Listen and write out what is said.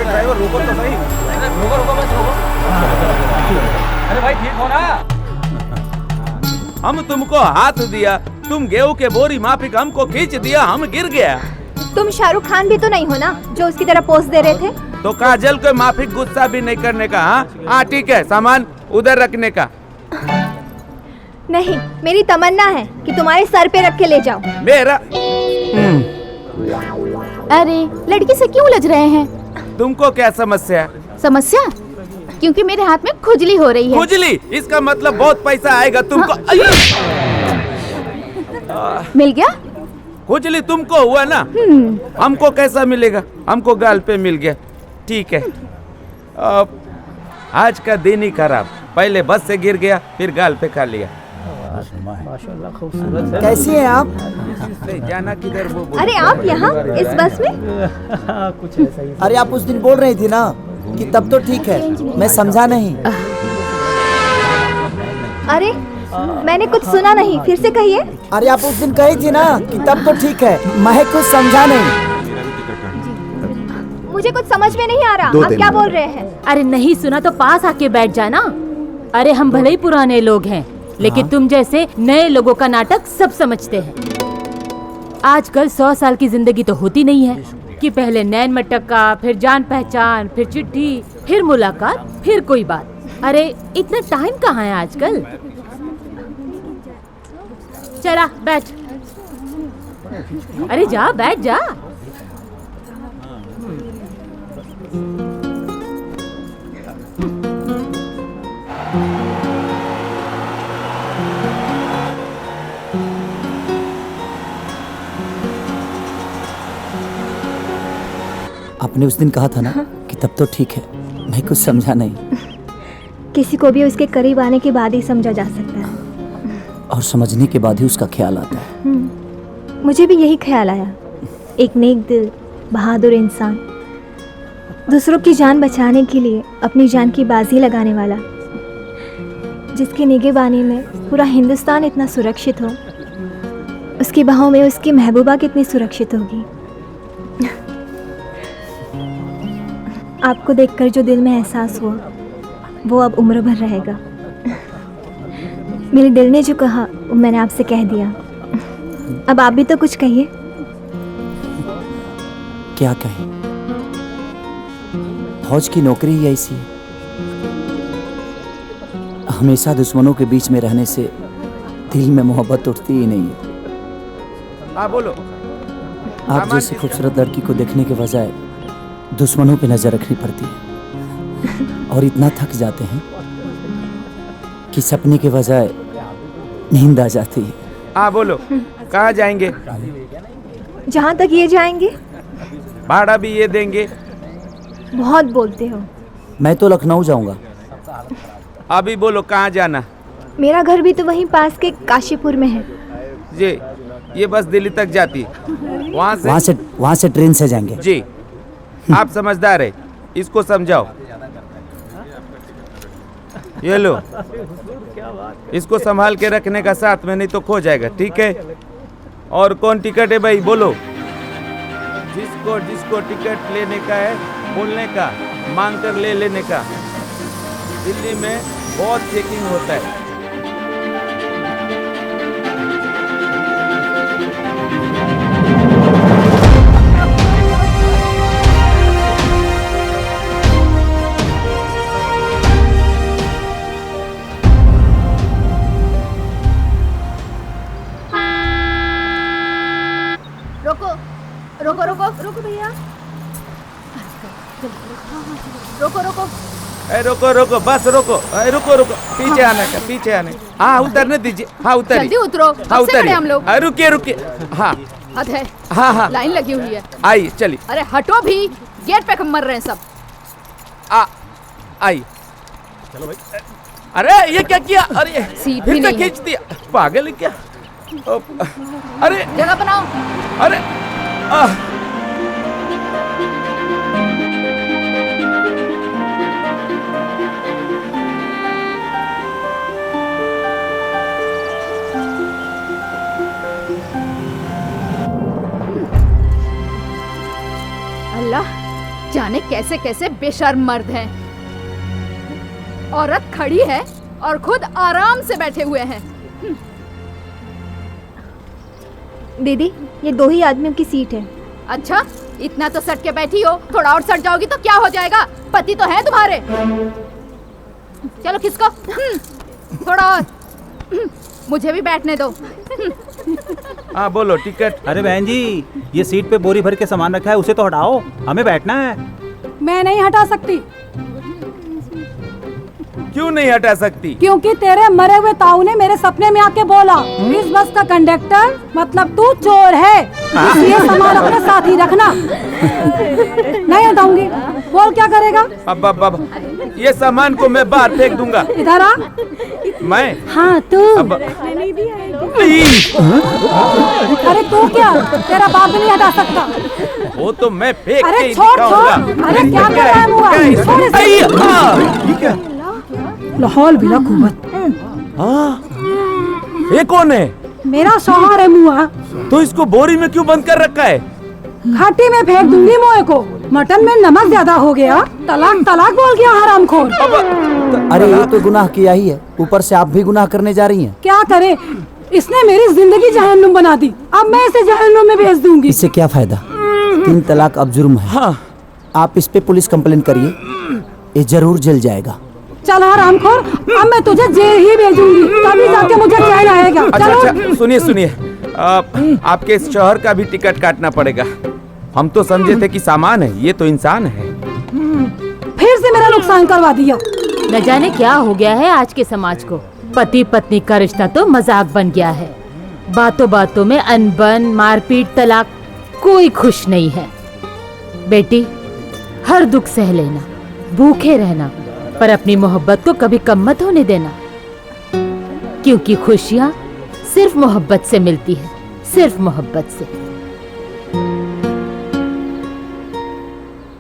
Driver रुको तो सही। रुको रुको बस रुको। अरे भाई ठीक हो ना? हम तुमको हाथ दिया, तुम गेहूं के बोरी माफिक हमको खींच दिया, हम गिर गया। तुम शाहरुख खान भी तो नहीं हो ना जो उसकी तरह पोज दे रहे थे। तो काजल को माफिक गुस्सा भी नहीं करने का? हाँ ठीक है, सामान उधर रखने का। नहीं, मेरी तमन्ना है कि तुम्हारे सर पे रख के ले जाओ। मेरा अरे लड़की से क्यों उलझ रहे हैं? तुमको क्या समस्या है? समस्या? क्योंकि मेरे हाथ में खुजली हो रही है। खुजली? इसका मतलब बहुत पैसा आएगा तुमको। मिल गया? खुजली तुमको हुआ ना, हमको कैसा मिलेगा? हमको गाल पे मिल गया। ठीक है, आज का दिन ही खराब। पहले बस से गिर गया, फिर गाल पे खा लिया। माशाल्लाह खूबसूरत है। कैसी हैं आप? जाना किधर वो बोलो। अरे आप यहाँ इस बस में? कुछ ऐसा ही। अरे आप उस दिन बोल रही थी ना कि तब तो ठीक है, मैं समझा नहीं। अरे मैंने कुछ सुना नहीं, फिर से कहिए। अरे आप उस दिन कही थी ना कि तब तो ठीक है, मैं कुछ समझा नहीं। मुझे कुछ समझ में नहीं आ रहा, आप क्या बोल रहे हैं? अरे नहीं सुना तो पास आके बैठ जाना। अरे हम भले ही पुराने लोग हैं, लेकिन तुम जैसे नए लोगों का नाटक सब समझते हैं। आजकल 100 साल की जिंदगी तो होती नहीं है कि पहले नैन मटक्का, फिर जान पहचान, फिर चिट्ठी, फिर मुलाकात, फिर कोई बात। अरे इतना टाइम कहाँ है आजकल? चला बैठ। अरे जा बैठ जा। आपने उस दिन कहा था ना कि तब तो ठीक है, मैं कुछ समझा नहीं। किसी को भी उसके करीब आने के बाद ही समझा जा सकता है, और समझने के बाद ही उसका ख्याल आता है। मुझे भी यही ख्याल आया। एक नेक दिल, बहादुर इंसान, दूसरों की जान बचाने के लिए अपनी जान की बाजी लगाने वाला, जिसके निगहबानी में पूरा हिंदुस्तान इतना सुरक्षित हो, उसकी बाहों में उसकी महबूबा कितनी सुरक्षित होगी। आपको देखकर जो दिल में एहसास हुआ वो अब उम्र भर रहेगा। मेरे दिल ने जो कहा वो मैंने आपसे कह दिया। अब आप भी तो कुछ कहिए। क्या कहें? फौज की नौकरी ही ऐसी है, हमेशा दुश्मनों के बीच में रहने से दिल में मोहब्बत उठती ही नहीं है। हाँ बोलो। आप जैसी खूबसूरत लड़की को देखने के बजाय दुश्मनों पे नजर रखनी पड़ती है, और इतना थक जाते हैं कि सपने के बजाय नींद आ जाती है। हाँ बोलो, कहाँ जाएंगे? जहाँ तक ये जाएंगे। भाड़ा भी ये देंगे। बहुत बोलते हो। मैं तो लखनऊ जाऊंगा। अभी बोलो कहाँ जाना? मेरा घर भी तो वहीं पास के काशीपुर में है। जी, ये बस दिल्ली तक जाती है। वहाँ से ट्रेन से जाएंगे। जी, आप समझदार है, इसको समझाओ। ये लो, इसको संभाल के रखने का साथ में, नहीं तो खो जाएगा। ठीक है? और कौन टिकट है भाई बोलो। जिसको जिसको टिकट लेने का है बोलने का, मांग कर ले लेने का। दिल्ली में बहुत चेकिंग होता है। रोको रोको रोको भैया, रोको रोको। रोको रोको, बस रोको। रुको रुको, पीछे आने का, पीछे आने। हाँ उतरने दीजिए। हाँ उतरिए। जल्दी उतरो। हाँ उतरिए हम लोग। रुकिए रुकिए। हाँ हद है। हाँ हाँ, लाइन लगी हुई है। आइए चलिए। अरे हटो भी, गेट पे मर रहे हैं सब। आइए। चलो भाई। अरे ये क्या किया? अरे सीट फिर भी से नहीं है। खींच दिया। पागल है क्या? अरे जगह बनाओ। अरे अल्लाह, जाने कैसे कैसे बेशर्म मर्द हैं। औरत खड़ी है और खुद आराम से बैठे हुए हैं। दीदी, ये 2 ही आदमियों की सीट है। अच्छा, इतना तो सट के बैठी हो, थोड़ा और सट जाओगी तो क्या हो जाएगा? पति तो है तुम्हारे। चलो खिसको, थोड़ा और। मुझे भी बैठने दो। हाँ बोलो, टिकट। अरे बहन जी, ये सीट पे बोरी भर के सामान रखा है, उसे तो हटाओ, हमें बैठना है। मैं नहीं हटा सकती, क्यों नहीं हटा सकती? क्योंकि तेरे मरे हुए ताऊ ने मेरे सपने में आके बोला इस बस का कंडक्टर मतलब तू चोर है, इसलिए सामान अपने साथ ही रखना। नहीं हटाऊंगी। बोल क्या करेगा? अब ये सामान को मैं बाहर फेंक दूंगा। इधर आ। मैं? हाँ तू। अरे तू क्या, तेरा बाप भी नहीं हटा सकता। वो तो मैं फेंक के अरे ही छोड़ दिखाऊंगा। छोड़। अरे क्या कर रहा है मुआ? छोड़ इसे। लाहौल बिला कुवत। ये कौन है? मेरा शौहर है मुआ। तो इसको बोरी में क्यों बंद कर रखा है? घाटी में फेंक दूंगी मुए को। मटन में नमक ज्यादा हो गया, तलाक तलाक बोल गया हरामखोर। अरे ये तो गुनाह किया ही है, ऊपर से आप भी गुनाह करने जा रही हैं। क्या करे, इसने मेरी जिंदगी जहन्नुम बना दी, अब मैं इसे जहन्नुम में भेज दूंगी। इससे क्या फायदा? 3 तलाक अब जुर्म है। हाँ। आप इस पे पुलिस कंप्लेन करिए, ये जरूर जल जाएगा। चल हरामखोर, अब मैं तुझे जेल ही भेजूंगी, तभी जाके मुझे चैन आएगा। अच्छा, सुनिए, आपके इस शौहर का भी टिकट काटना पड़ेगा। हम तो समझे थे कि सामान है, ये तो इंसान है। फिर से मेरा नुकसान करवा दिया। न जाने क्या हो गया है आज के समाज को। पति पत्नी का रिश्ता तो मजाक बन गया है। बातों बातों में अनबन, मारपीट, तलाक, कोई खुश नहीं है। बेटी, हर दुख सह लेना, भूखे रहना, पर अपनी मोहब्बत को कभी कम मत होने देना, क्योंकि खुशियाँ सिर्फ मोहब्बत से मिलती है, सिर्फ मोहब्बत से।